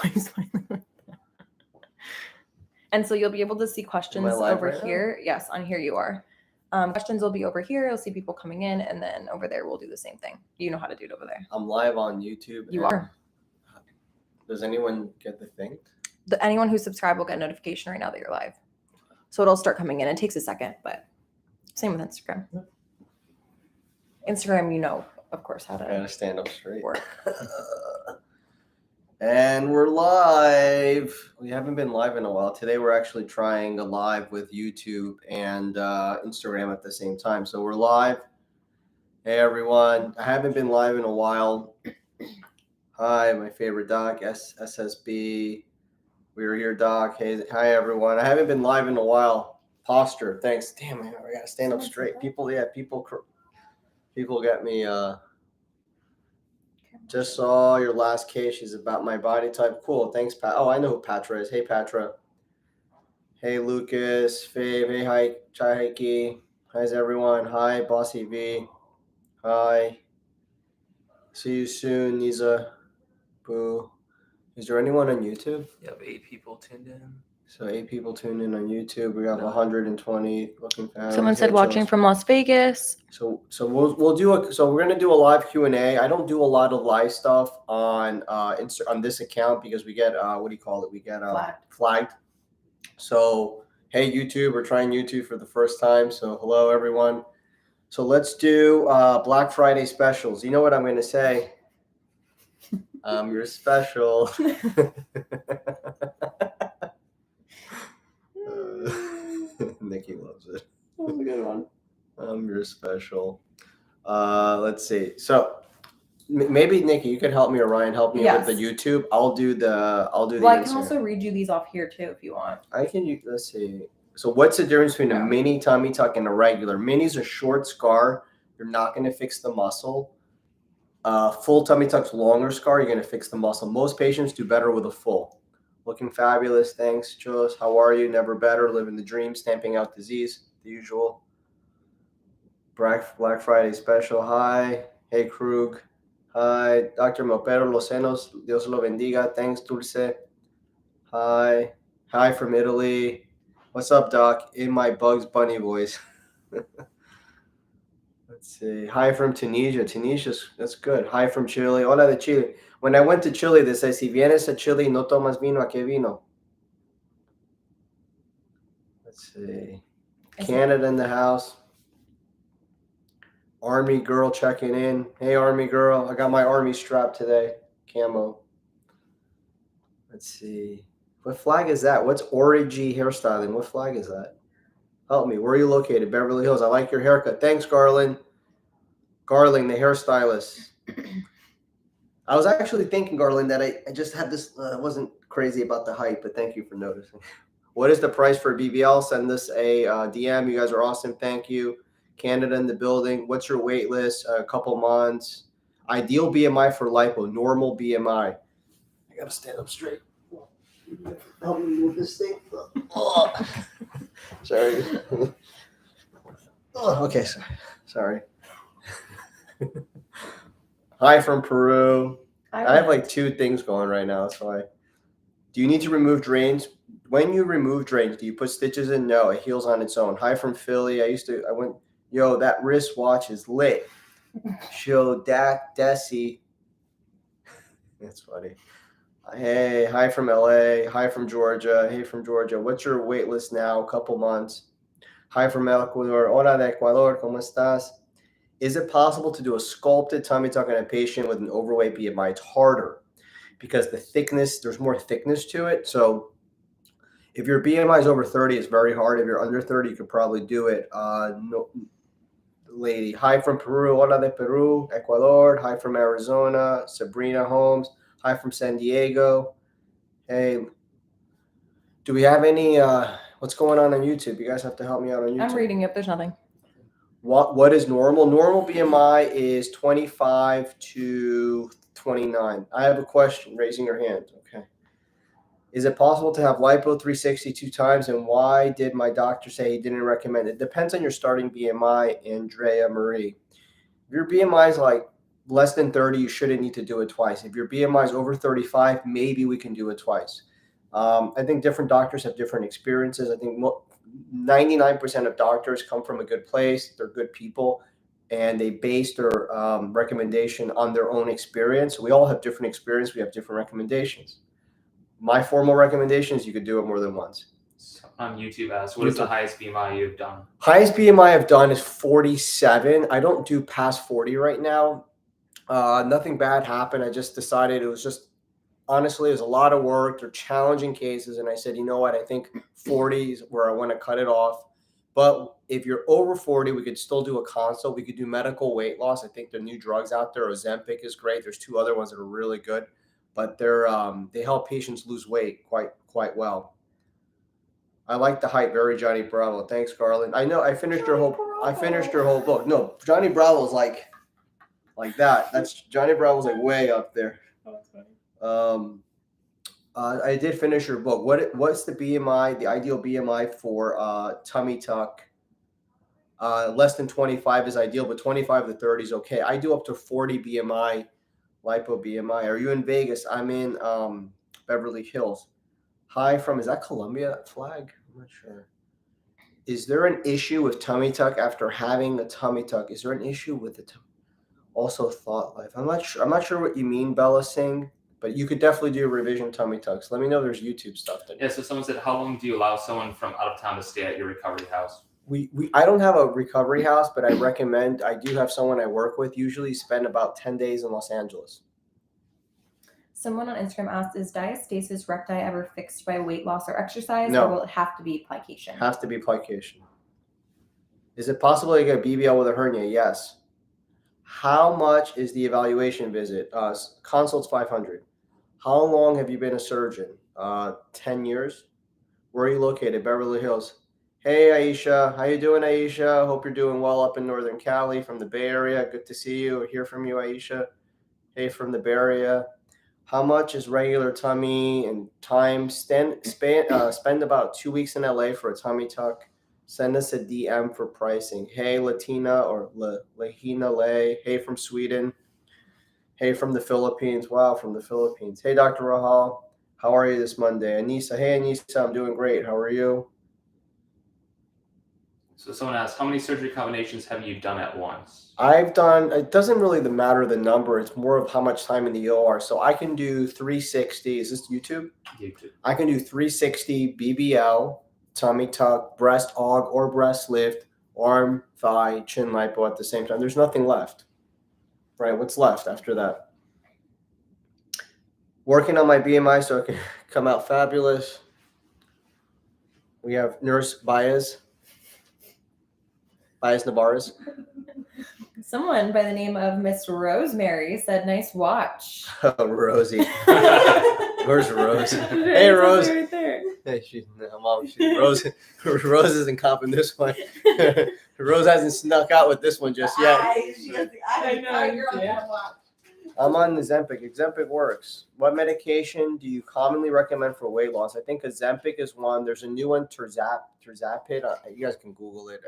Why are you smiling like that? And so you'll be able to see questions over here. Yes, on here you are. Questions will be over here. You'll see people coming in, and then over there we'll do the same thing. You know how to do it over there. I'm live on YouTube. You are. Does anyone get the thing? Anyone who's subscribed will get a notification right now that you're live. So it'll start coming in. It takes a second, but same with Instagram. Instagram, you know, of course, how to. I gotta stand up straight. Work. And we're live. We haven't been live in a while. Today we're actually trying a live with YouTube and Instagram at the same time. So we're live. Hey everyone. I haven't been live in a while. Hi, my favorite doc, SSB. We were here, Doc. Hey, hi everyone. I haven't been live in a while. Posture. Thanks. Damn, I gotta stand up straight. People get me. Just saw your last case. She's about my body type. Cool. Thanks, Pat. Oh, I know who Patra is. Hey, Patra. Hey, Lucas. Fave. Hey, hi, Chai Heiki. How's everyone? Hi, Bossy V. Hi. See you soon, Nisa. Boo. Is there anyone on YouTube? You have 8 people tuned in. So 8 people tuned in on YouTube. We got 120 looking families. Someone said watching from Las Vegas. So we'll do so we're gonna do a live Q&A. I don't do a lot of live stuff on this account because we get what do you call it? We get flagged. So hey YouTube, we're trying YouTube for the first time. So hello everyone. So let's do Black Friday specials. You know what I'm gonna say? You're special. Nikki loves it. That was a good one. You're special. Let's see. So maybe Nikki, you could help me, or Ryan help me with the YouTube. I'll do the. Well, I can also read you these off here too if you want. I can. Let's see. So what's the difference between a mini tummy tuck and a regular? Mini's a short scar. You're not going to fix the muscle. Full tummy tuck's longer scar. You're going to fix the muscle. Most patients do better with a full. Looking fabulous. Thanks, Jules. How are you? Never better. Living the dream. Stamping out disease. The usual. Black Friday special. Hi. Hey, Krug. Hi. Dr. Mopero Los Senos. Dios lo bendiga. Thanks, Dulce. Hi. Hi from Italy. What's up, Doc? In my Bugs Bunny voice. Let's see. Hi from Tunisia. That's good. Hi from Chile. Hola de Chile. When I went to Chile, they say, si vienes a Chile, no tomas vino, ¿a qué vino? Let's see. Canada in the house. Army girl checking in. Hey, Army girl. I got my Army strap today. Camo. Let's see. What flag is that? What's Origi hairstyling? What flag is that? Help me. Where are you located? Beverly Hills. I like your haircut. Thanks, Garland. Garland, the hairstylist. I was actually thinking, Garland, that I just had this. Wasn't crazy about the height, but thank you for noticing. What is the price for BBL? Send us a DM. You guys are awesome. Thank you. Canada in the building. What's your wait list? A couple months. Ideal BMI for lipo. Normal BMI. I got to stand up straight. Help me move this thing. Oh. Sorry. Oh, okay. Sorry. Hi from Peru. I have like 2 things going right now. That's why. Do you need to remove drains? When you remove drains, do you put stitches in? No, it heals on its own. Hi from Philly. I went, yo, that wristwatch is lit. Show Desi. That's funny. Hey, hi from LA. Hi from Georgia. Hey from Georgia. What's your wait list now? A couple months. Hi from Ecuador. Hola de Ecuador. ¿Cómo estás? Is it possible to do a sculpted tummy tuck on a patient with an overweight BMI? It's harder because there's more thickness to it. So if your BMI is over 30, it's very hard. If you're under 30, you could probably do it. No, lady. Hi from Peru. Hola de Peru. Ecuador. Hi from Arizona. Sabrina Holmes. Hi from San Diego. Hey, do we have any, what's going on YouTube? You guys have to help me out on YouTube. I'm reading it. There's nothing. What is normal? Normal BMI is 25 to 29. I have a question. Raising your hand. Okay. Is it possible to have lipo 360 2 times? And why did my doctor say he didn't recommend it? Depends on your starting BMI, Andrea Marie. If your BMI is like less than 30, you shouldn't need to do it twice. If your BMI is over 35, maybe we can do it twice. I think different doctors have different experiences. I think 99% of doctors come from a good place. They're good people, and they base their recommendation on their own experience. We all have different experience. We have different recommendations. My formal recommendation is you could do it more than once. On YouTube asks, what is the highest BMI you've done? Highest BMI I've done is 47. I don't do past 40 right now. Nothing bad happened. I just decided honestly, it was a lot of work. They're challenging cases. And I said, you know what? I think 40 is where I want to cut it off. But if you're over 40, we could still do a consult. We could do medical weight loss. I think there are new drugs out there. Ozempic is great. There's 2 other ones that are really good, but they help patients lose weight quite well. I like the height. Very Johnny Bravo. Thanks, Garland. I know I finished your whole book. No, Johnny Bravo's like that. That's Johnny Bravo's like way up there. Oh, that's funny. I did finish your book. What's the BMI, the ideal BMI for tummy tuck? Less than 25 is ideal, but 25 to 30 is okay. I do up to 40 BMI, lipo BMI. Are you in Vegas? I'm in Beverly Hills. Hi from, is that Columbia flag? I'm not sure. Is there an issue with tummy tuck after having a tummy tuck? Is there an issue with the also thought life? I'm not sure what you mean, Bella Singh, but you could definitely do a revision tummy tucks. Let me know there's YouTube stuff there. Yeah, so someone said, how long do you allow someone from out of town to stay at your recovery house? I don't have a recovery house, but I recommend, I do have someone I work with, usually spend about 10 days in Los Angeles. Someone on Instagram asked, is diastasis recti ever fixed by weight loss or exercise? No. Or will it have to be plication? Has to be plication. Is it possible to get a BBL with a hernia? Yes. How much is the evaluation visit? Consult's $500. How long have you been a surgeon? 10 years. Where are you located? Beverly Hills. Hey, Aisha. How you doing, Aisha? Hope you're doing well up in Northern Cali from the Bay Area. Good to see you or hear from you, Aisha. Hey, from the Bay Area. How much is regular tummy and time? Spend about 2 weeks in LA for a tummy tuck. Send us a DM for pricing. Hey, Latina or Lahina Lay. Hey, from Sweden. Hey, from the Philippines. Wow, from the Philippines. Hey, Dr. Rahal. How are you this Monday? Anissa. Hey, Anissa. I'm doing great. How are you? So someone asked, how many surgery combinations have you done at once? I've done, it doesn't really matter the number. It's more of how much time in the OR. So I can do 360. Is this YouTube? YouTube. I can do 360 BBL, tummy tuck, breast aug or breast lift, arm, thigh, chin lipo at the same time. There's nothing left, right? What's left after that? Working on my BMI so I can come out fabulous. We have Nurse Baez Navarez. Someone by the name of Miss Rosemary said, nice watch. Oh, Rosie. Where's Rose? Hey, Rose. Right there. Hey, Rose isn't copping this one. Rose hasn't snuck out with this one just yet. I know. I'm on Ozempic. Ozempic works. What medication do you commonly recommend for weight loss? I think Ozempic is one. There's a new one, Tirzepatide. You guys can Google it.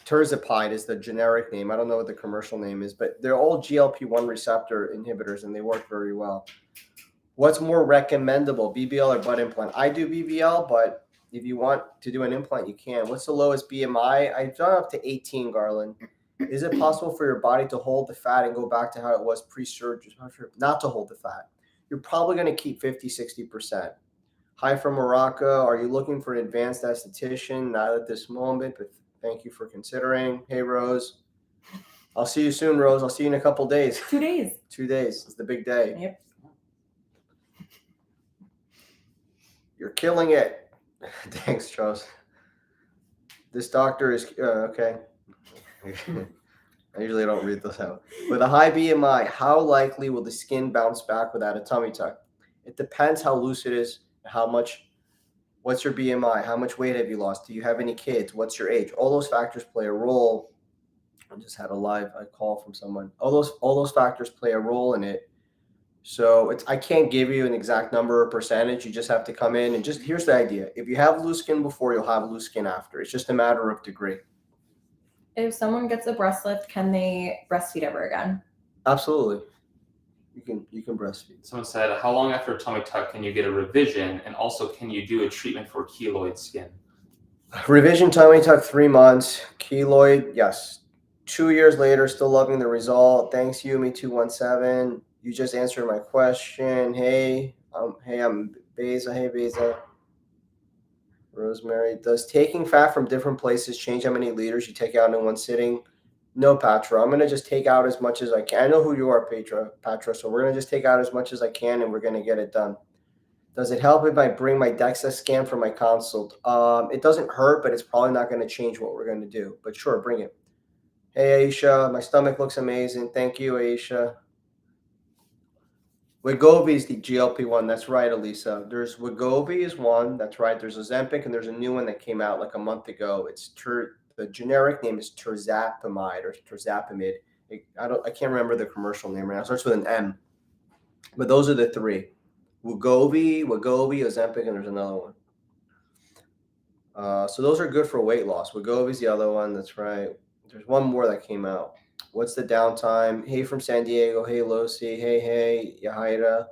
Tirzepatide is the generic name. I don't know what the commercial name is, but they're all GLP-1 receptor inhibitors, and they work very well. What's more recommendable, BBL or butt implant? I do BBL, but if you want to do an implant, you can. What's the lowest BMI? I've done up to 18, Garland. Is it possible for your body to hold the fat and go back to how it was pre-surgery? Not to hold the fat. You're probably going to keep 50, 60%. Hi from Morocco. Are you looking for an advanced esthetician? Not at this moment, but thank you for considering. Hey, Rose. I'll see you soon, Rose. I'll see you in a couple days. 2 days. 2 days. It's the big day. Yep. You're killing it. Thanks, Charles. This doctor is okay. I usually don't read those out. With a high BMI, how likely will the skin bounce back without a tummy tuck? It depends how loose it is, how much. What's your BMI? How much weight have you lost? Do you have any kids? What's your age? All those factors play a role. I just had a call from someone. All those factors play a role in it. So I can't give you an exact number or percentage. You just have to come in and here's the idea. If you have loose skin before, you'll have loose skin after. It's just a matter of degree. If someone gets a breast lift, can they breastfeed ever again? Absolutely. You can breastfeed. Someone said, how long after a tummy tuck can you get a revision? And also, can you do a treatment for keloid skin? Revision tummy tuck 3 months. Keloid, yes. 2 years later, still loving the result. Thanks, Yumi217. You just answered my question. Hey, I'm Beza. Hey, Beza. Rosemary, does taking fat from different places change how many liters you take out in one sitting? No, Patra. I'm gonna just take out as much as I can. I know who you are, Patra. So we're gonna just take out as much as I can, and we're gonna get it done. Does it help if I bring my DEXA scan for my consult? It doesn't hurt, but it's probably not going to change what we're going to do. But sure, bring it. Hey, Aisha, my stomach looks amazing. Thank you, Aisha. Wegovy is the GLP-1. That's right, Elisa. There's Wegovy is one. That's right. There's Ozempic, and there's a new one that came out like a month ago. The generic name is Tirzepamide or Tirzepamide. I can't remember the commercial name right now. It starts with an M. But those are the three. Wegovy, Ozempic, and there's another one. So those are good for weight loss. Wegovy's the other one. That's right. There's one more that came out. What's the downtime? Hey from San Diego. Hey Losi. Hey Yahaira.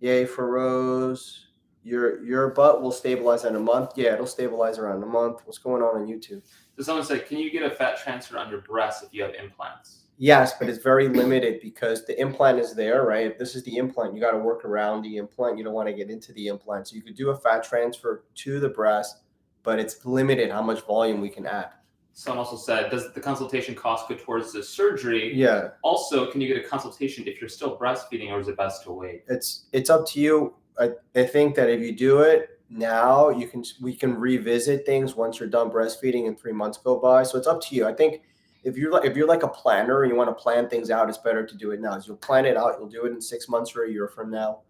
Yay for Rose. Your butt will stabilize in a month. Yeah, it'll stabilize around a month. What's going on YouTube? So someone said, can you get a fat transfer on your breast if you have implants? Yes, but it's very limited because the implant is there, right? If this is the implant, you got to work around the implant. You don't want to get into the implant. So you could do a fat transfer to the breast, but it's limited how much volume we can add. Someone also said, does the consultation cost go towards the surgery? Yeah. Also, can you get a consultation if you're still breastfeeding, or is it best to wait? It's up to you. I think that if you do it now, we can revisit things once you're done breastfeeding and 3 months go by. So it's up to you. I think if you're like a planner and you want to plan things out, it's better to do it now. So you'll plan it out. You'll do it in 6 months or a year from now,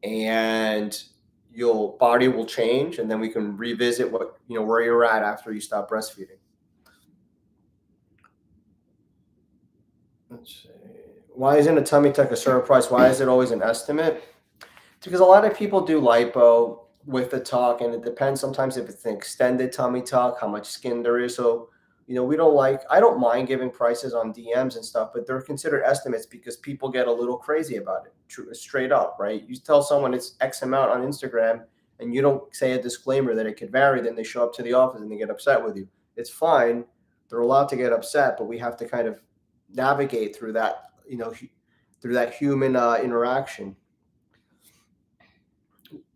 and your body will change, and then we can revisit where you're at after you stop breastfeeding. Let's see. Why isn't a tummy tuck a certain price? Why is it always an estimate? It's because a lot of people do lipo with the tuck, and it depends sometimes if it's an extended tummy tuck, how much skin there is. So, I don't mind giving prices on DMs and stuff, but they're considered estimates because people get a little crazy about it, straight up, right? You tell someone it's X amount on Instagram and you don't say a disclaimer that it could vary, then they show up to the office and they get upset with you. It's fine. They're allowed to get upset, but we have to kind of navigate through that, through that human interaction.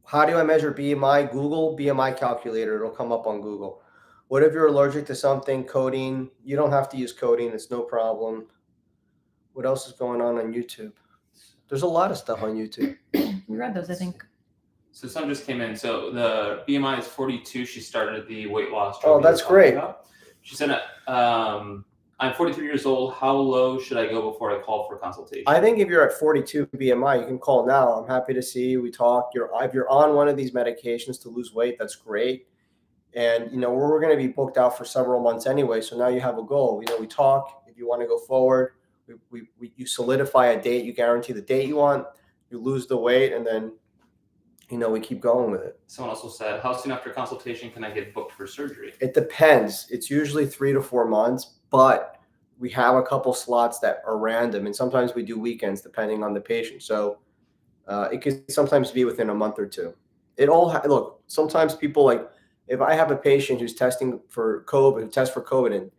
How do I measure BMI? Google BMI calculator. It'll come up on Google. What if you're allergic to something? Codeine. You don't have to use codeine. It's no problem. What else is going on YouTube? There's a lot of stuff on YouTube. We read those, I think. So some just came in. So the BMI is 42. She started the weight loss. Oh, that's great. She said, I'm 43 years old. How low should I go before I call for consultation? I think if you're at 42 BMI, you can call now. I'm happy to see you. We talk. If you're on one of these medications to lose weight, that's great. And, we're going to be booked out for several months anyway. So now you have a goal. We talk. If you want to go forward, you solidify a date. You guarantee the date you want. You lose the weight, and then, we keep going with it. Someone also said, how soon after consultation can I get booked for surgery? It depends. It's usually 3 to 4 months, but we have a couple slots that are random, and sometimes we do weekends depending on the patient. So it can sometimes be within a month or two. Look, sometimes people if I have a patient who's testing for COVID, who tests for COVID, and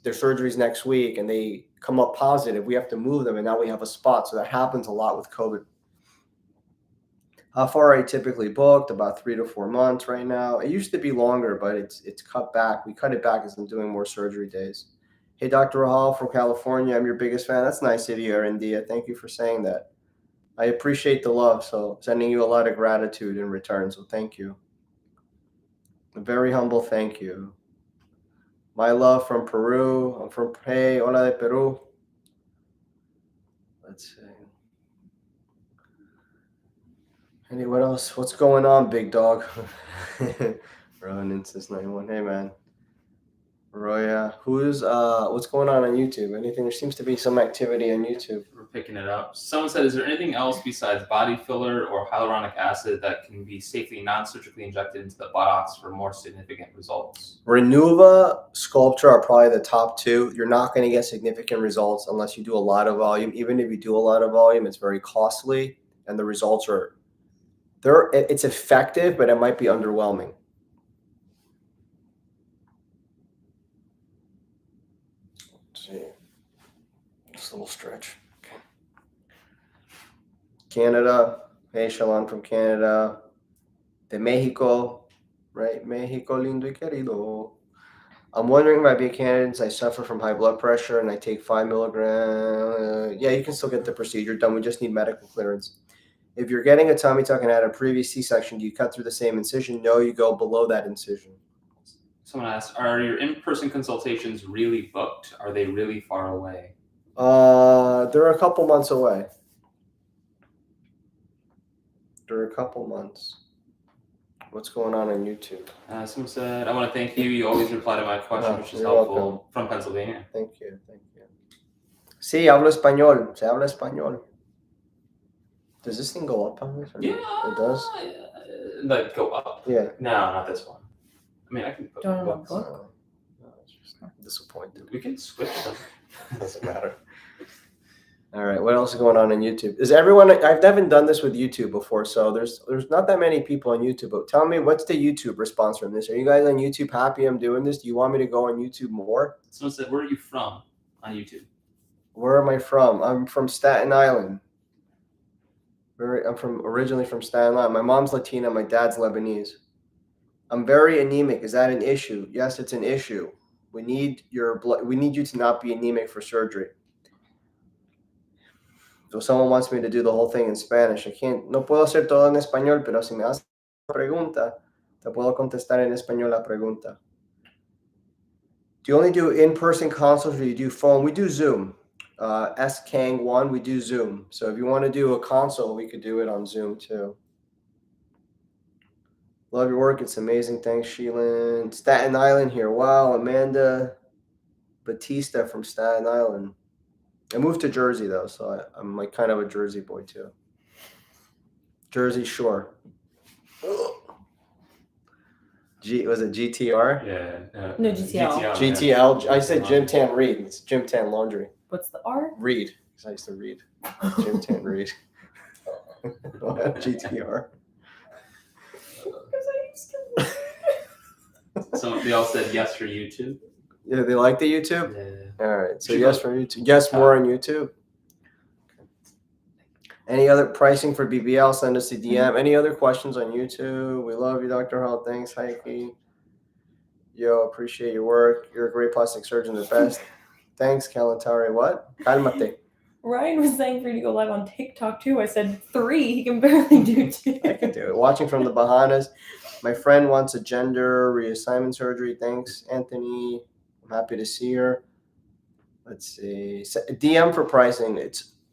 their surgery's next week, and they come up positive, we have to move them, and now we have a spot. So that happens a lot with COVID. How far are you typically booked? About 3 to 4 months right now. It used to be longer, but it's cut back. We cut it back as I'm doing more surgery days. Hey, Dr. Rahal from California. I'm your biggest fan. That's nice of you, India. Thank you for saying that. I appreciate the love. So sending you a lot of gratitude in return. So thank you. A very humble thank you. My love from Peru. I'm from hola de Peru. Let's see. What else? What's going on, big dog? Ronan since 91. Hey, man. Roya, who's what's going on YouTube? Anything? There seems to be some activity on YouTube. We're picking it up. Someone said, is there anything else besides body filler or hyaluronic acid that can be safely non-surgically injected into the buttocks for more significant results? Renuva, Sculpture are probably the top two. You're not going to get significant results unless you do a lot of volume. Even if you do a lot of volume, it's very costly, and the results are it's effective, but it might be underwhelming. Let's see. Just a little stretch. Okay. Canada. Hey, Shalon from Canada. De Mexico. Right? Mexico lindo y querido. I'm wondering if I'd be a candidate since I suffer from high blood pressure and I take 5 milligrams. Yeah, you can still get the procedure done. We just need medical clearance. If you're getting a tummy tuck and had a previous C-section, do you cut through the same incision? No, you go below that incision. Someone asked, are your in-person consultations really booked? Are they really far away? They're a couple months away. They're a couple months. What's going on YouTube? Someone said, I want to thank you. You always reply to my question, which is You're helpful. welcome. From Pennsylvania. Thank you. Thank you. Sí, hablo español. Se habla español. Does this thing go up on this? Yeah. It does? Like, go up? Yeah. No, not this one. I mean, I can put Don't books. book? No, it's just disappointed. We can switch them. Doesn't matter. All right, what else is going on YouTube? Is everyone? I've never done this with YouTube before, so there's not that many people on YouTube. But tell me, what's the YouTube response from this? Are you guys on YouTube happy I'm doing this? Do you want me to go on YouTube more? Someone said, where are you from on YouTube? Where am I from? I'm from Staten Island. I'm originally from Staten Island. My mom's Latina. My dad's Lebanese. I'm very anemic. Is that an issue? Yes, it's an issue. We need your blood. We need you to not be anemic for surgery. So someone wants me to do the whole thing in Spanish. I can't. No puedo hacer todo en español, pero si me haces una pregunta, te puedo contestar en español la pregunta. Do you only do in-person consults or do you do phone? We do Zoom. SKang1, we do Zoom. So if you want to do a consult, we could do it on Zoom too. Love your work. It's amazing. Thanks, Sheelan. Staten Island here. Wow, Amanda Batista from Staten Island. I moved to Jersey though, so I'm like kind of a Jersey boy too. Jersey Shore. Was it GTR? Yeah. No, GTL. GTL. I said Gym Tan Reed. It's Gym Tan Laundry. What's the R? Reed. Because I used to read. Gym Tan Reed. GTR. So they all said yes for YouTube. Yeah, they like the YouTube? Yeah. All right. So yes for YouTube. Yes, more on YouTube. Any other pricing for BBL? Send us a DM. Any other questions on YouTube? We love you, Dr. Hall. Thanks, Heike. Yo, appreciate your work. You're a great plastic surgeon, the best. Thanks, Kalantari. What? Calmate. Ryan was saying for you to go live on TikTok too. I said 3. He can barely do 2. I can do it. Watching from the Bahamas. My friend wants a gender reassignment surgery. Thanks, Anthony. I'm happy to see her. Let's see. DM for pricing.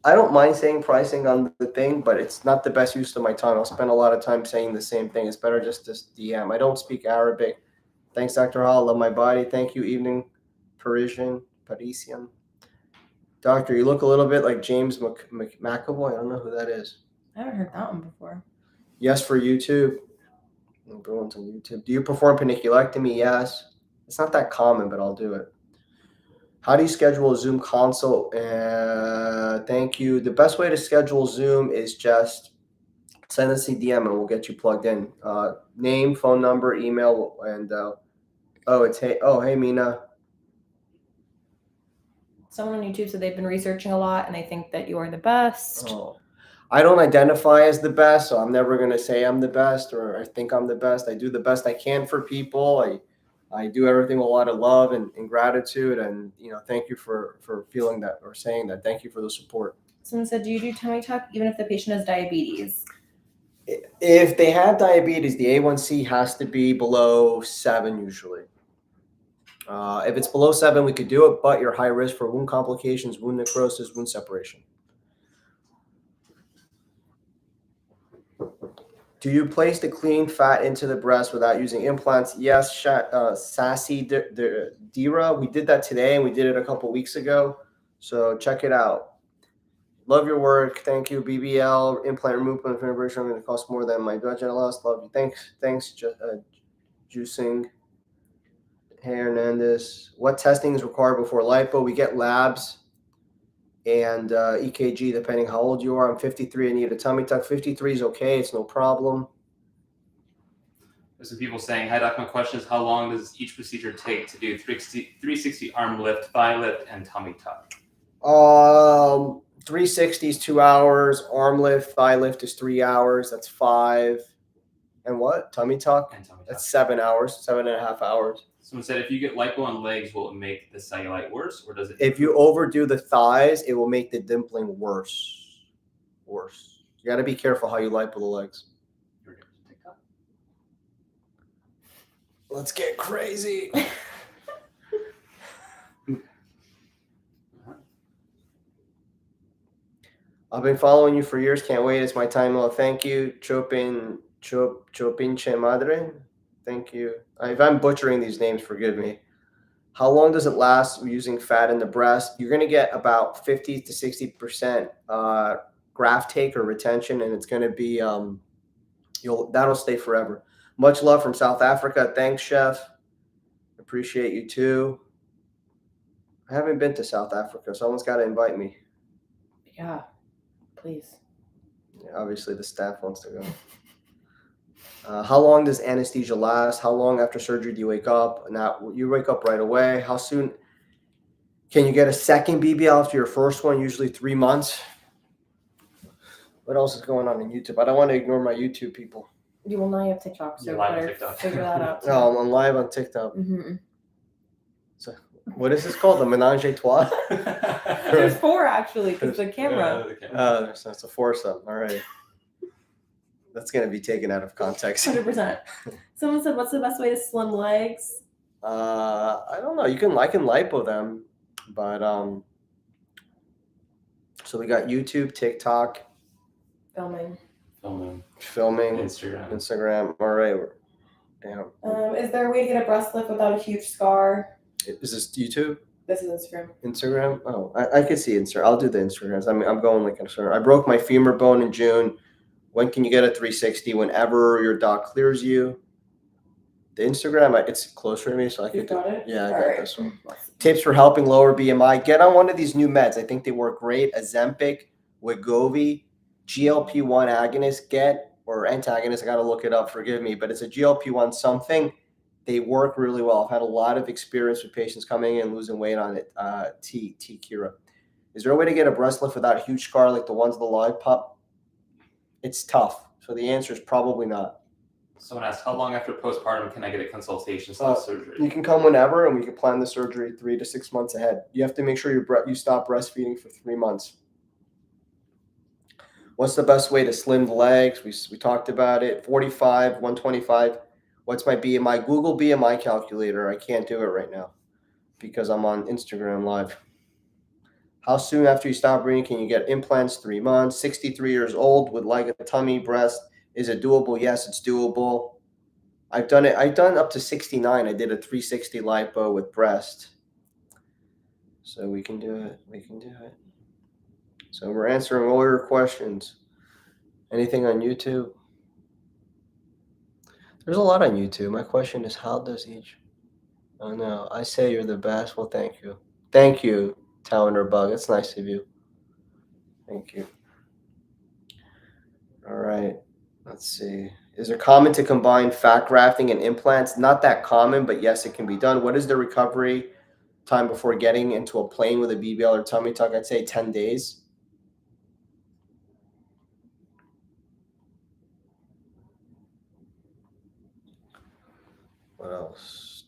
I don't mind saying pricing on the thing, but it's not the best use of my time. I'll spend a lot of time saying the same thing. It's better just to DM. I don't speak Arabic. Thanks, Dr. Hall. Love my body. Thank you, Evening Parisian. Doctor, you look a little bit like James McAvoy. I don't know who that is. I haven't heard that one before. Yes for YouTube. Everyone's on YouTube. Do you perform paniculectomy? Yes. It's not that common, but I'll do it. How do you schedule a Zoom consult? Thank you. The best way to schedule Zoom is just send us a DM and we'll get you plugged in. Name, phone number, email, and hey Mina. Someone on YouTube said they've been researching a lot and they think that you are the best. Oh. I don't identify as the best, so I'm never going to say I'm the best or I think I'm the best. I do the best I can for people. I do everything with a lot of love and gratitude. And, thank you for feeling that or saying that. Thank you for the support. Someone said, do you do tummy tuck even if the patient has diabetes? If they have diabetes, the A1C has to be below 7 usually. If it's below 7, we could do it, but you're high risk for wound complications, wound necrosis, wound separation. Do you place the clean fat into the breast without using implants? Yes, Sassy Dira. We did that today, and we did it a couple weeks ago. So check it out. Love your work. Thank you. BBL implant removal and vibration. I'm going to cost more than my budget loss. Love you. Thanks. Juicing. Hey Hernandez. What testing is required before lipo? We get labs and EKG depending how old you are. I'm 53. I need a tummy tuck. 53 is okay. It's no problem. There's some people saying, hi doc, my question is how long does each procedure take to do 360 arm lift, thigh lift, and tummy tuck? 360 is 2 hours. Arm lift, thigh lift is 3 hours. That's 5. And what? Tummy tuck? And tummy tuck. That's 7 hours, 7.5 hours. Someone said, if you get lipo on legs, will it make the cellulite worse, or does it? If you overdo the thighs, it will make the dimpling worse. You got to be careful how you lipo the legs. Let's get crazy. I've been following you for years. Can't wait. It's my time. Well, thank you. Chopinche Madre. Thank you. If I'm butchering these names, forgive me. How long does it last using fat in the breast? You're going to get about 50 to 60% graft take or retention, and it's going to be that'll stay forever. Much love from South Africa. Thanks, Chef. Appreciate you too. I haven't been to South Africa. Someone's got to invite me. Yeah, please. Yeah, obviously, the staff wants to go. How long does anesthesia last? How long after surgery do you wake up? Now, you wake up right away. How soon can you get a second BBL after your first one? Usually 3 months. What else is going on YouTube? I don't want to ignore my YouTube people. You will not have TikTok, so You're you live on better TikTok. figure that out. Too. No, I'm live on TikTok. Mm-hmm. So, what is this called? The menage a trois? There's 4 actually, because the camera. So it's a foursome. All right. That's going to be taken out of context. 100%. Someone said, what's the best way to slim legs? I don't know. I can lipo them, but so we got YouTube, TikTok, Filming. Instagram. All right. Damn. Is there a way to get a breast lift without a huge scar? Is this YouTube? This is Instagram. Instagram? Oh, I could see Instagram. I'll do the Instagrams. I mean, I'm going like concern. I broke my femur bone in June. When can you get a 360? Whenever your doc clears you. The Instagram, it's closer to me, so I could. Got it? Yeah, I All got right. this one. Tips for helping lower BMI. Get on one of these new meds. I think they work great. Ozempic, Wegovy, GLP-1 agonist, or antagonist. I got to look it up. Forgive me, but it's a GLP-1 something. They work really well. I've had a lot of experience with patients coming in losing weight on it. Kira. Is there a way to get a breast lift without a huge scar like the ones of the lollipop? It's tough. So the answer is probably not. Someone asked, how long after postpartum can I get a consultation / surgery? You can come whenever, and we can plan the surgery 3 to 6 months ahead. You have to make sure you stop breastfeeding for 3 months. What's the best way to slim the legs? We talked about it. 45, 125. What's my BMI? Google BMI calculator. I can't do it right now because I'm on Instagram Live. How soon after you stop breathing can you get implants? 3 months. 63 years old with like a tummy breast. Is it doable? Yes, it's doable. I've done it. I've done up to 69. I did a 360 lipo with breast. So we can do it. So we're answering all your questions. Anything on YouTube? There's a lot on YouTube. My question is, how does each? Oh no, I say you're the best. Well, thank you. Thank you, Talender Bug. It's nice of you. Thank you. All right. Let's see. Is it common to combine fat grafting and implants? Not that common, but yes, it can be done. What is the recovery time before getting into a plane with a BBL or tummy tuck? I'd say 10 days. What else?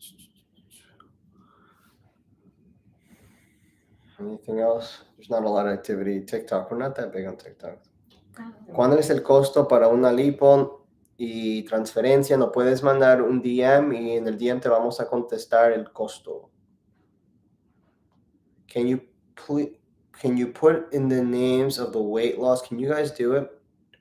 Anything else? There's not a lot of activity. TikTok, we're not that big on TikTok. ¿Cuándo es el costo para una lipo y transferencia? No puedes mandar un DM y en el DM te vamos a contestar el costo. Can you put in the names of the weight loss? Can you guys do it?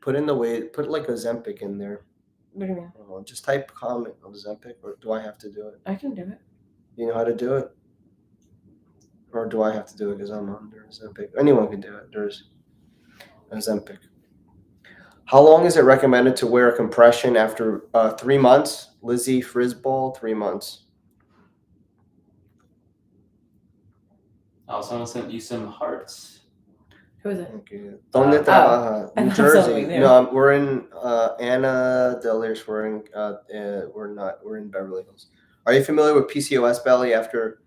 Put in the weight. Put like Ozempic in there. What do you mean? Just type comment on Ozempic, or do I have to do it? I can do it. You know how to do it? Or do I have to do it because I'm under Ozempic? Anyone can do it. There's Ozempic. How long is it recommended to wear a compression after 3 months? Lizzie Frisball, 3 months. Oh, someone sent you some hearts. Who is it? Okay. Donde trabaja? New Jersey. New. No, we're in Anna Delers. We're in Beverly Hills. Are you familiar with PCOS belly after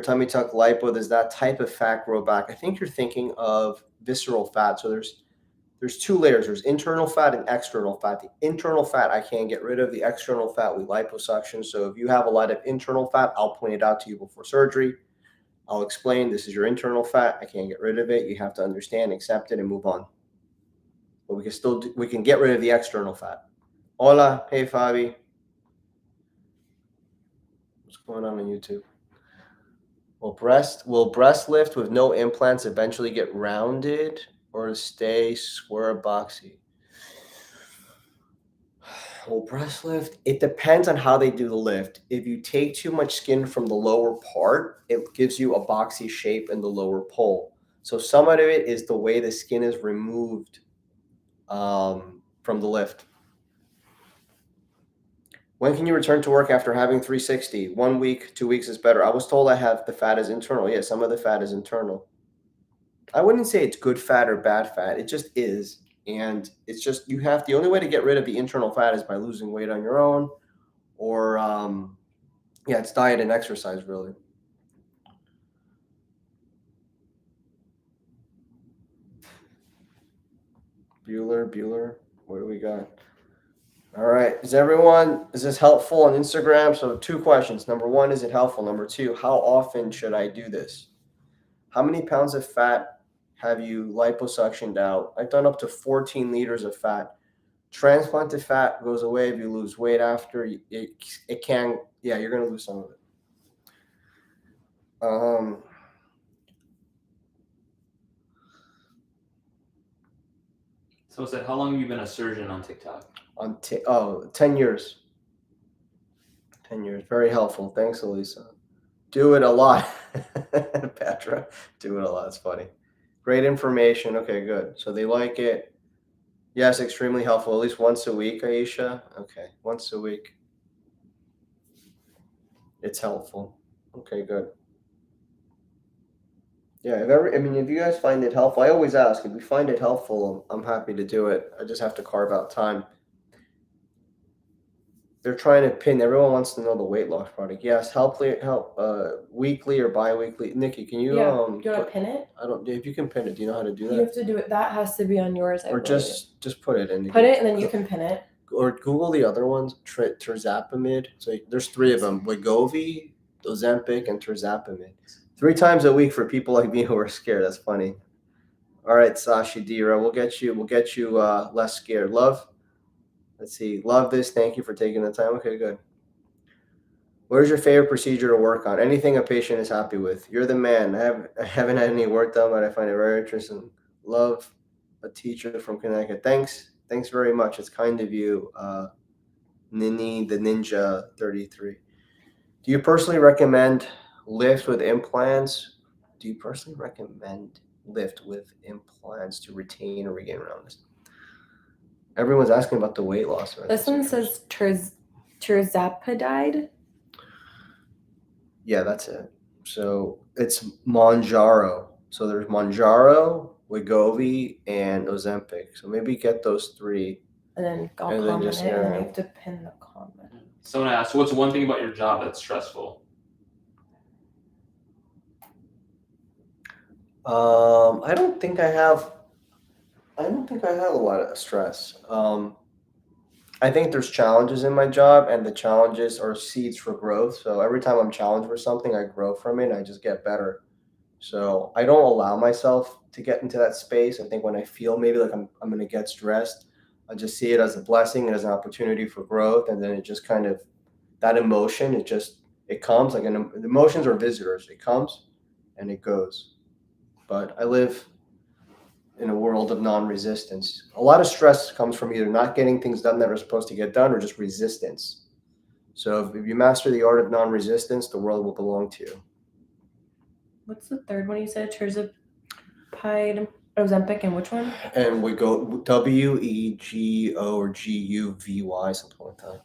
tummy tuck lipo? Does that type of fat grow back? I think you're thinking of visceral fat. So there's 2 layers. There's internal fat and external fat. The internal fat I can't get rid of. The external fat we liposuction. So if you have a lot of internal fat, I'll point it out to you before surgery. I'll explain this is your internal fat. I can't get rid of it. You have to understand, accept it, and move on. But we can get rid of the external fat. Hola, hey Fabi. What's going on YouTube? Will breast lift with no implants eventually get rounded or stay square boxy? Well, breast lift, it depends on how they do the lift. If you take too much skin from the lower part, it gives you a boxy shape in the lower pole. So some of it is the way the skin is removed from the lift. When can you return to work after having 360? 1 week, 2 weeks is better. I was told I have the fat is internal. Yeah, some of the fat is internal. I wouldn't say it's good fat or bad fat. It just is. And it's just, the only way to get rid of the internal fat is by losing weight on your own, or, it's diet and exercise, really. Bueller, what do we got? All right, is this helpful on Instagram? So 2 questions. Number 1, is it helpful? Number 2, how often should I do this? How many pounds of fat have you liposuctioned out? I've done up to 14 liters of fat. Transplanted fat goes away if you lose weight after. It can, you're going to lose some of it. So it said, how long have you been a surgeon on TikTok? 10 years. 10 years. Very helpful. Thanks, Elisa. Do it a lot. Petra, do it a lot. It's funny. Great information. Okay, good. So they like it. Yes, extremely helpful. At least once a week, Aisha. Okay, once a week. It's helpful. Okay, good. Yeah, if you guys find it helpful, I always ask. If you find it helpful, I'm happy to do it. I just have to carve out time. They're trying to pin. Everyone wants to know the weight loss product. Yes, help weekly or bi-weekly. Nikki, can you? Do you want to pin it? I don't. If you can pin it, do you know how to do that? You have to do it. That has to be on yours. Or just put it in. Put it, and then you can pin it. Or Google the other ones. Tirzepamide. So there's 3 of them: Wegovy, Ozempic, and Tirzepamide. 3 times a week for people like me who are scared. That's funny. All right, Sashi Dira, we'll get you less scared. Love. Let's see. Love this. Thank you for taking the time. Okay, good. What is your favorite procedure to work on? Anything a patient is happy with. You're the man. I haven't had any work done, but I find it very interesting. Love, a teacher from Connecticut. Thanks very much. It's kind of you, Nini the Ninja 33. Do you personally recommend lift with implants? Do you personally recommend lift with implants to retain or regain roundness? Everyone's asking about the weight loss. Right? This one says Tirzepatide. Yeah, that's it. So it's Mounjaro. So there's Mounjaro, Wegovy, and Ozempic. So maybe get those 3. And then I'll comment it, and then you have to pin the comment. Someone asked, what's one thing about your job that's stressful? I don't think I have a lot of stress. I think there's challenges in my job, and the challenges are seeds for growth. So every time I'm challenged with something, I grow from it and I just get better. So I don't allow myself to get into that space. I think when I feel maybe like I'm going to get stressed, I just see it as a blessing and as an opportunity for growth. And then it just kind of, that emotion, it comes like emotions are visitors. It comes and it goes. But I live in a world of non-resistance. A lot of stress comes from either not getting things done that are supposed to get done or just resistance. So if you master the art of non-resistance, the world will belong to you. What's the third one you said? Tirzepatide, Ozempic, and which one? And we go WEGO or GUVY, something like that.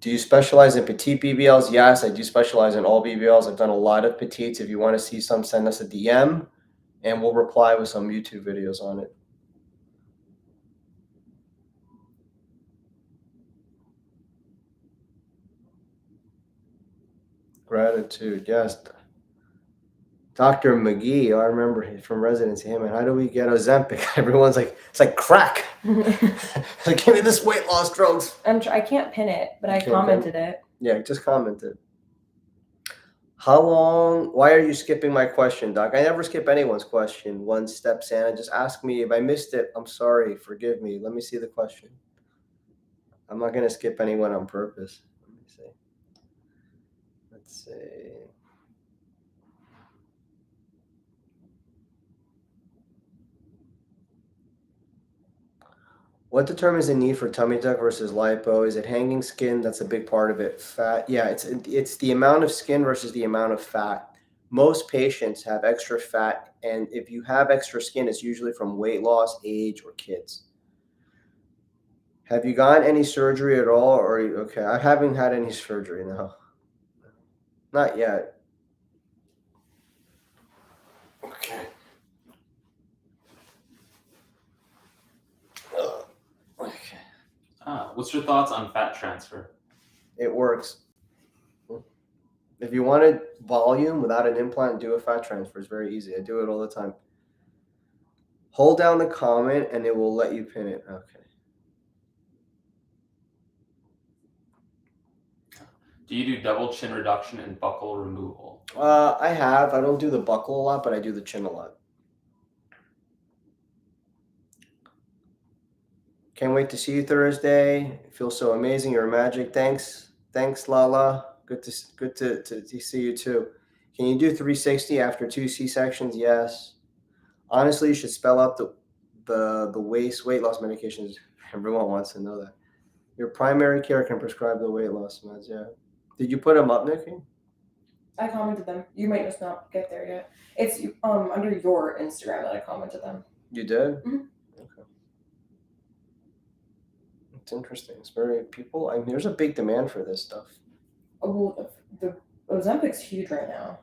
Do you specialize in petite BBLs? Yes, I do specialize in all BBLs. I've done a lot of petites. If you want to see some, send us a DM, and we'll reply with some YouTube videos on it. Gratitude, yes. Dr. McGee, I remember from residency. Hey man, how do we get Ozempic? Everyone's like, it's like crack. Like, give me this weight loss drugs. I can't pin it, but I commented it. Yeah, just commented. How long? Why are you skipping my question, Doc? I never skip anyone's question. One step, Santa. Just ask me. If I missed it, I'm sorry. Forgive me. Let me see the question. I'm not going to skip anyone on purpose. Let me see. Let's see. What determines the need for tummy tuck versus lipo? Is it hanging skin? That's a big part of it. Fat, yeah, it's the amount of skin versus the amount of fat. Most patients have extra fat, and if you have extra skin, it's usually from weight loss, age, or kids. Have you gotten any surgery at all? Or okay, I haven't had any surgery, no. Not yet. Okay. What's your thoughts on fat transfer? It works. If you wanted volume without an implant, do a fat transfer. It's very easy. I do it all the time. Hold down the comment and it will let you pin it. Okay. Do you do double chin reduction and buckle removal? I have. I don't do the buckle a lot, but I do the chin a lot. Can't wait to see you Thursday. It feels so amazing. You're magic. Thanks, Lala. Good to see you too. Can you do 360 after 2 C-sections? Yes. Honestly, you should spell out the weight loss medications. Everyone wants to know that. Your primary care can prescribe the weight loss meds. Yeah. Did you put them up, Nikki? I commented them. You might just not get there yet. It's under your Instagram that I commented them. You did? Mm-hmm. Okay. It's interesting. It's very people. I mean, there's a big demand for this stuff. Oh, well, the Ozempic's huge right now.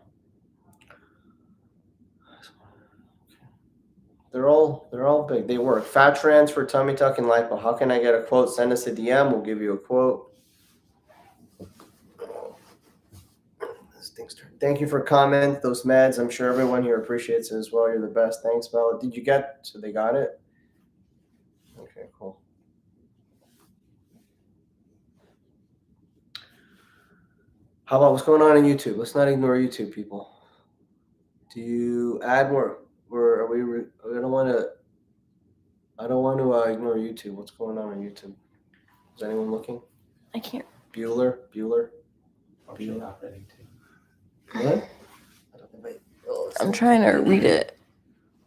They're all big. They work. Fat transfer, tummy tuck, and lipo. How can I get a quote? Send us a DM. We'll give you a quote. This thing's turned. Thank you for comment. Those meds. I'm sure everyone here appreciates it as well. You're the best. Thanks, Bella. Did you get? So they got it. Okay, cool. How about what's going on in YouTube? Let's not ignore YouTube, people. Do you add more? Or are we? I don't want to ignore YouTube. What's going on YouTube? Is anyone looking? I can't. Bueller. Not ready to. What? I'm trying to read it.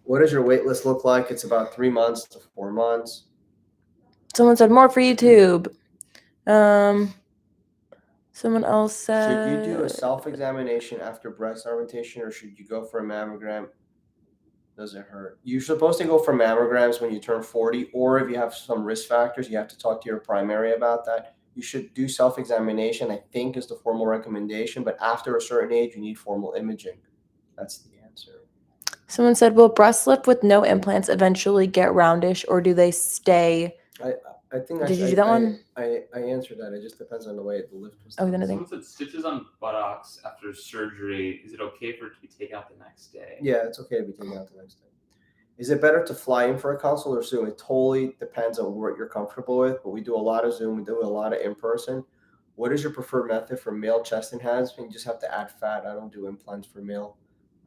What does your wait list look like? It's about 3 months to 4 months. Someone said more for YouTube. Someone else said. Should you do a self-examination after breast augmentation, or should you go for a mammogram? Does it hurt? You're supposed to go for mammograms when you turn 40, or if you have some risk factors, you have to talk to your primary about that. You should do self-examination, I think, is the formal recommendation, but after a certain age, you need formal imaging. That's the answer. Someone said, will breast lift with no implants eventually get roundish, or do they stay? I think Did you do that one? I answered that. It just depends on the way the lift was. Oh, then I think. Someone said stitches on buttocks after surgery. Is it okay for it to be taken out the next day? Yeah, it's okay to be taken out the next day. Is it better to fly in for a consult or Zoom? It totally depends on what you're comfortable with, but we do a lot of Zoom. We do a lot of in-person. What is your preferred method for male chest enhancement? You just have to add fat. I don't do implants for male.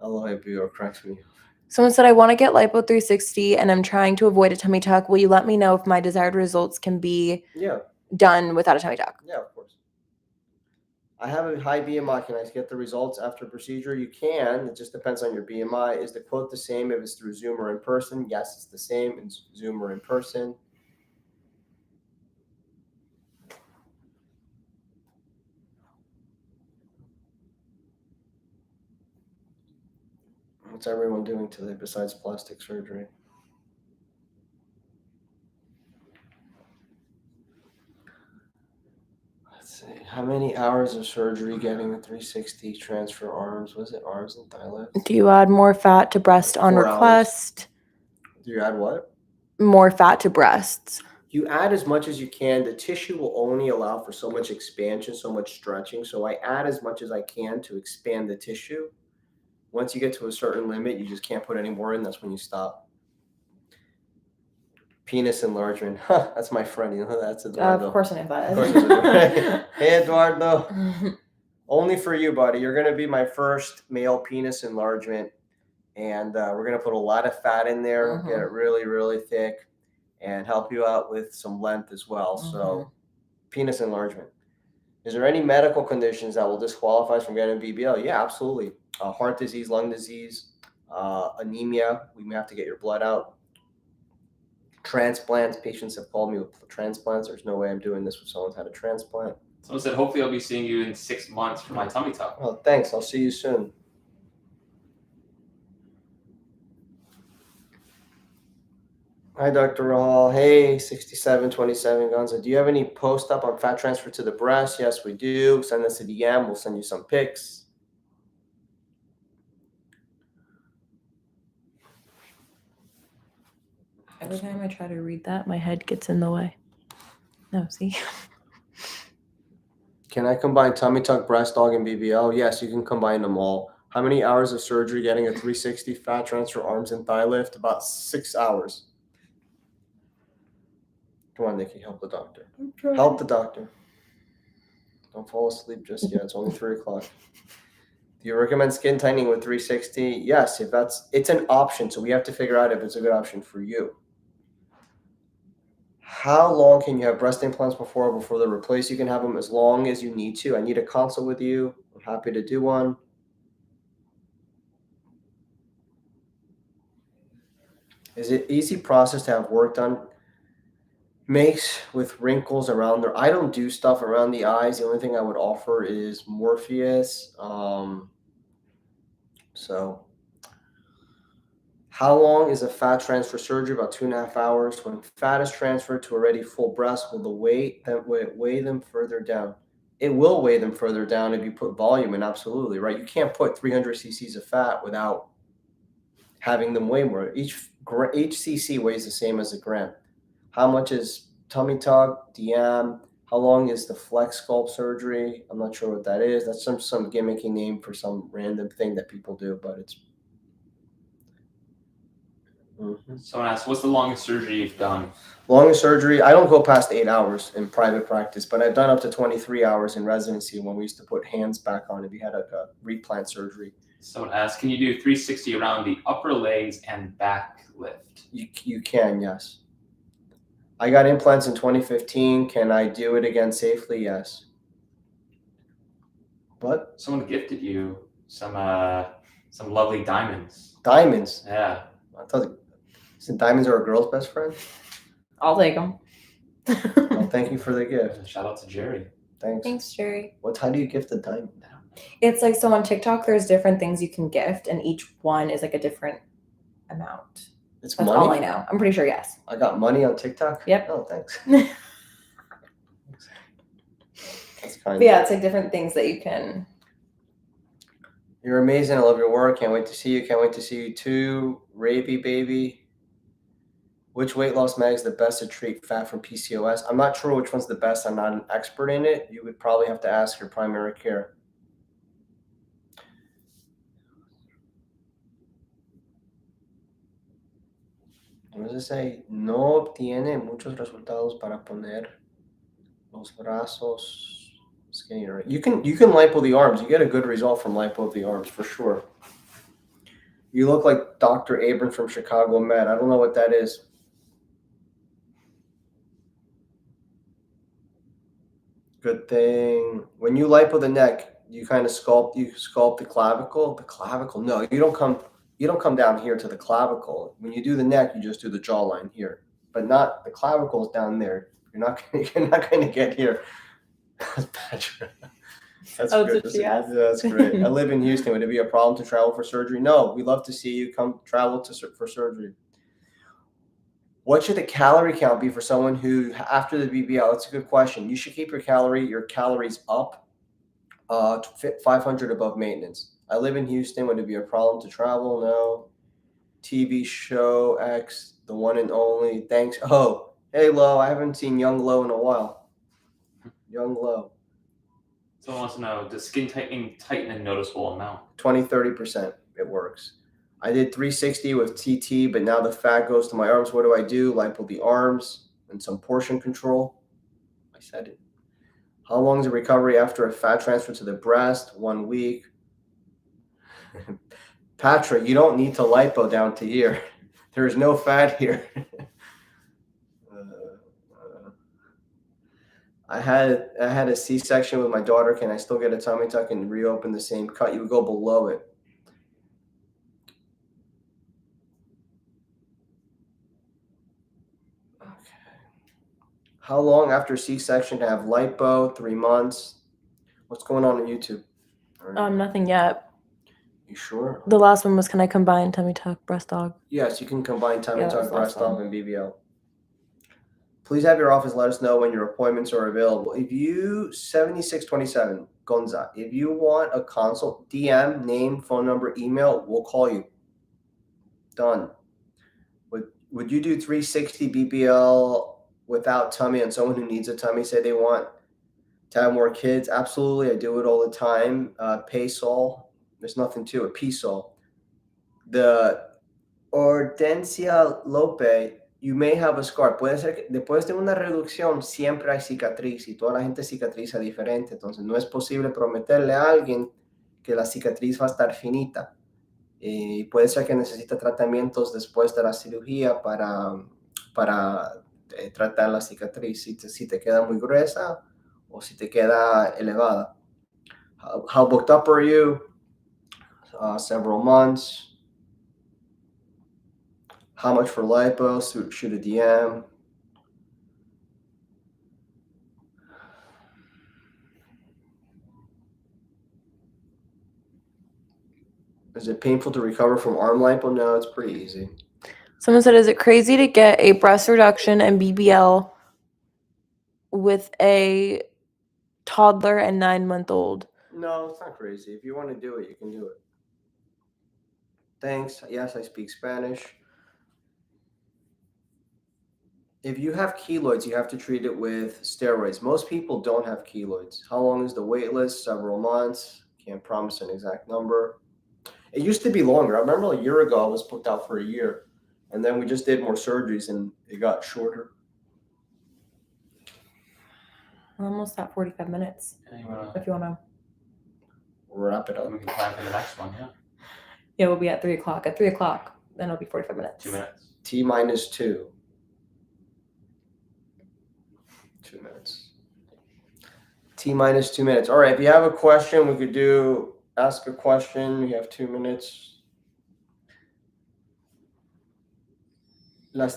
LIB or correct me. Someone said, I want to get lipo 360 and I'm trying to avoid a tummy tuck. Will you let me know if my desired results can be done without a tummy tuck? Yeah, of course. I have a high BMI. Can I get the results after procedure? You can. It just depends on your BMI. Is the quote the same if it's through Zoom or in person? Yes, it's the same in Zoom or in person. What's everyone doing today besides plastic surgery? Let's see. How many hours of surgery getting a 360 transfer arms? Was it arms and thigh lift? Do you add more fat to breast on 4 hours. request? Do you add what? More fat to breasts. You add as much as you can. The tissue will only allow for so much expansion, so much stretching. So I add as much as I can to expand the tissue. Once you get to a certain limit, you just can't put any more in. That's when you stop. Penis enlargement. Huh, that's my friend. You know who that's Eduardo. Of course I know that. Of course it's Eduardo. Hey, Eduardo. Only for you, buddy. You're going to be my first male penis enlargement. And we're going to put a lot of fat in there, get it really, really thick, and help you out with some length as well. So penis enlargement. Is there any medical conditions that will disqualify us from getting a BBL? Yeah, absolutely. Heart disease, lung disease, anemia. We may have to get your blood out. Transplants. Patients have called me with transplants. There's no way I'm doing this with someone who's had a transplant. Someone said, hopefully I'll be seeing you in 6 months for my tummy tuck. Oh, thanks. I'll see you soon. Hi, Dr. Rahal. Hey, 6727 Gonza. Do you have any post-up on fat transfer to the breast? Yes, we do. Send us a DM. We'll send you some pics. Every time I try to read that, my head gets in the way. No, see? Can I combine tummy tuck, breast dog, and BBL? Yes, you can combine them all. How many hours of surgery getting a 360 fat transfer, arms and thigh lift? About 6 hours. Come on, Nikki, help the doctor. Help the doctor. Don't fall asleep just yet. It's only 3 o'clock. Do you recommend skin tightening with 360? Yes, if it's an option. So we have to figure out if it's a good option for you. How long can you have breast implants before they're replaced? You can have them as long as you need to. I need a consult with you. I'm happy to do one. Is it easy process to have work done? Makes with wrinkles around there. I don't do stuff around the eyes. The only thing I would offer is Morpheus. So how long is a fat transfer surgery? About 2.5 hours. When fat is transferred to already full breast, will weigh them further down? It will weigh them further down if you put volume in, absolutely, right? You can't put 300 cc's of fat without having them weigh more. Each cc weighs the same as a gram. How much is tummy tuck, DM? How long is the flex sculpt surgery? I'm not sure what that is. That's some gimmicky name for some random thing that people do, but it's. Someone asked, what's the longest surgery you've done? Longest surgery, I don't go past 8 hours in private practice, but I've done up to 23 hours in residency when we used to put hands back on if you had a replant surgery. Someone asked, can you do 360 around the upper legs and back lift? You can, yes. I got implants in 2015. Can I do it again safely? Yes. What? Someone gifted you some lovely diamonds. Diamonds? Yeah. I thought diamonds are a girl's best friend? I'll take them. Well, thank you for the gift. Shout out to Jerry. Thanks. Thanks, Jerry. How do you gift a diamond? It's like, so on TikTok, there's different things you can gift, and each one is like a different amount. It's That's money? all I know. I'm pretty sure, yes. I got money on TikTok? Yep. Oh, thanks. That's kind But yeah, it's like different things that you can. You're amazing. I love your work. Can't wait to see you. Can't wait to see you too. Raby baby. Which weight loss mag is the best to treat fat from PCOS? I'm not sure which one's the best. I'm not an expert in it. You would probably have to ask your primary care. What does it say? No obtiene muchos resultados para poner los brazos skinnier. You can lipo the arms. You get a good result from lipo of the arms for sure. You look like Dr. Abrams from Chicago Med. I don't know what that is. Good thing. When you lipo the neck, you kind of sculpt the clavicle. The clavicle? No, you don't come down here to the clavicle. When you do the neck, you just do the jawline here. But not the clavicle's down there. You're not gonna get here. That's Patrick. That's good. That's what she asked? Yeah, that's great. I live in Houston. Would it be a problem to travel for surgery? No, we'd love to see you come travel for surgery. What should the calorie count be for someone who, after the BBL? That's a good question. You should keep your calories up, 500 above maintenance. I live in Houston. Would it be a problem to travel? No. TV show X, the one and only. Thanks. Oh, hey, Lo. I haven't seen Young Lo in a while. Young Lo. Someone wants to know, does skin tightening tighten a noticeable amount? 20-30%. It works. I did 360 with TT, but now the fat goes to my arms. What do I do? Lipo the arms and some portion control. I said it. How long is the recovery after a fat transfer to the breast? 1 week. Patrick, you don't need to lipo down to here. There's no fat here. I had a C-section with my daughter. Can I still get a tummy tuck and reopen the same cut? You would go below it. Okay. How long after C-section to have lipo? 3 months. What's going on YouTube? Nothing yet. You sure? The last one was, can I combine tummy tuck, breast dog? Yes, you can combine tummy Yeah, that was tuck, the last breast dog, and BBL. Please have your office let us know when your appointments are available. If you 7627 Gonza, if you want a consult, DM, name, phone number, email, we'll call you. Done. Would you do 360 BBL without tummy on someone who needs a tummy? Say they want to have more kids. Absolutely, I do it all the time. Paysol, there's nothing to it. Pisol. The Hortensia Lope. You may have a scar. Puede ser que después de una reducción siempre hay cicatriz y toda la gente cicatriza diferente. Entonces no es posible prometerle a alguien que la cicatriz va a estar finita. Y puede ser que necesite tratamientos después de la cirugía para tratar la cicatriz. Si te queda muy gruesa o si te queda elevada. How booked up are you? Several months. How much for lipo? Shoot a DM. Is it painful to recover from arm lipo? No, it's pretty easy. Someone said, is it crazy to get a breast reduction and BBL with a toddler and 9-month-old? No, it's not crazy. If you want to do it, you can do it. Thanks. Yes, I speak Spanish. If you have keloids, you have to treat it with steroids. Most people don't have keloids. How long is the wait list? Several months. Can't promise an exact number. It used to be longer. I remember a year ago I was booked out for a year. And then we just did more surgeries and it got shorter. We're almost at 45 minutes. If you want to wrap it up. We can plan for the next one, yeah. Yeah, we'll be at 3 o'clock. At 3 o'clock, then it'll be 45 minutes. 2 minutes. T-2. 2 minutes. T-2 minutes. All right. If you have a question, we could ask a question. We have 2 minutes. La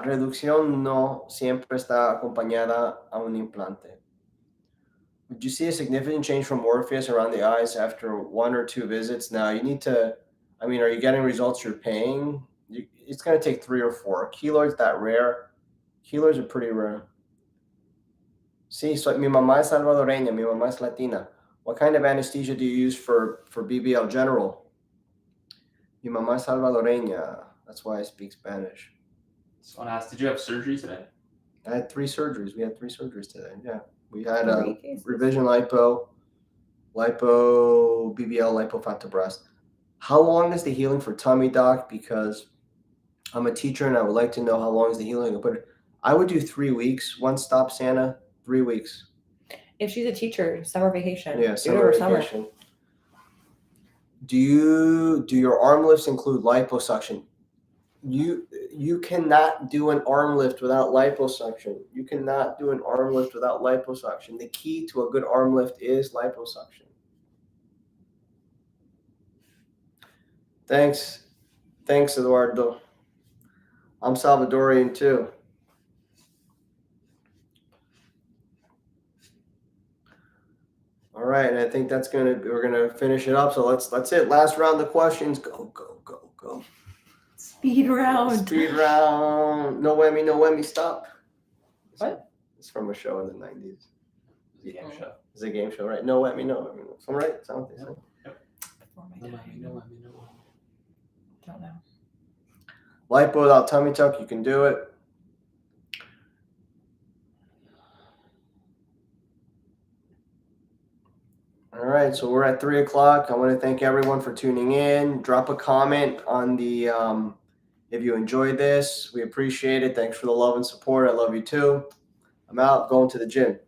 reducción no siempre está acompañada a un implante. Would you see a significant change from Morpheus around the eyes after 1 or 2 visits? Now, you need to, are you getting results you're paying? It's going to take 3 or 4. Keloids that rare. Keloids are pretty rare. Sí, mi mamá es salvadoreña, mi mamá es latina. What kind of anesthesia do you use for BBL general? Mi mamá es salvadoreña. That's why I speak Spanish. Someone asked, did you have surgery today? I had 3 surgeries. We had 3 surgeries today. Yeah. We had revision lipo, BBL, lipo fat to breast. How long is the healing for tummy, doc? Because I'm a teacher and I would like to know how long is the healing. But I would do 3 weeks. One stop, Santa, 3 weeks. If she's a teacher, summer vacation. Yeah, summer vacation. Do your arm lifts include liposuction? You cannot do an arm lift without liposuction. You cannot do an arm lift without liposuction. The key to a good arm lift is liposuction. Thanks, Eduardo. I'm Salvadorian too. All right, and I think we're gonna finish it up. So that's it. Last round of questions. Go. Speed round. Speed round. No whammy, stop. What? It's from a show in the 90s. It's a game show. It's a game show, right? No whammy, no. I'm right. Sound Yep. Before my time. Don't know. Lipo without tummy tuck, you can do it. All right, so we're at 3 o'clock. I want to thank everyone for tuning in. Drop a comment on the if you enjoyed this. We appreciate it. Thanks for the love and support. I love you too. I'm out going to the gym.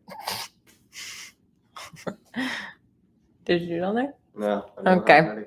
Did you do it on there? No. Okay.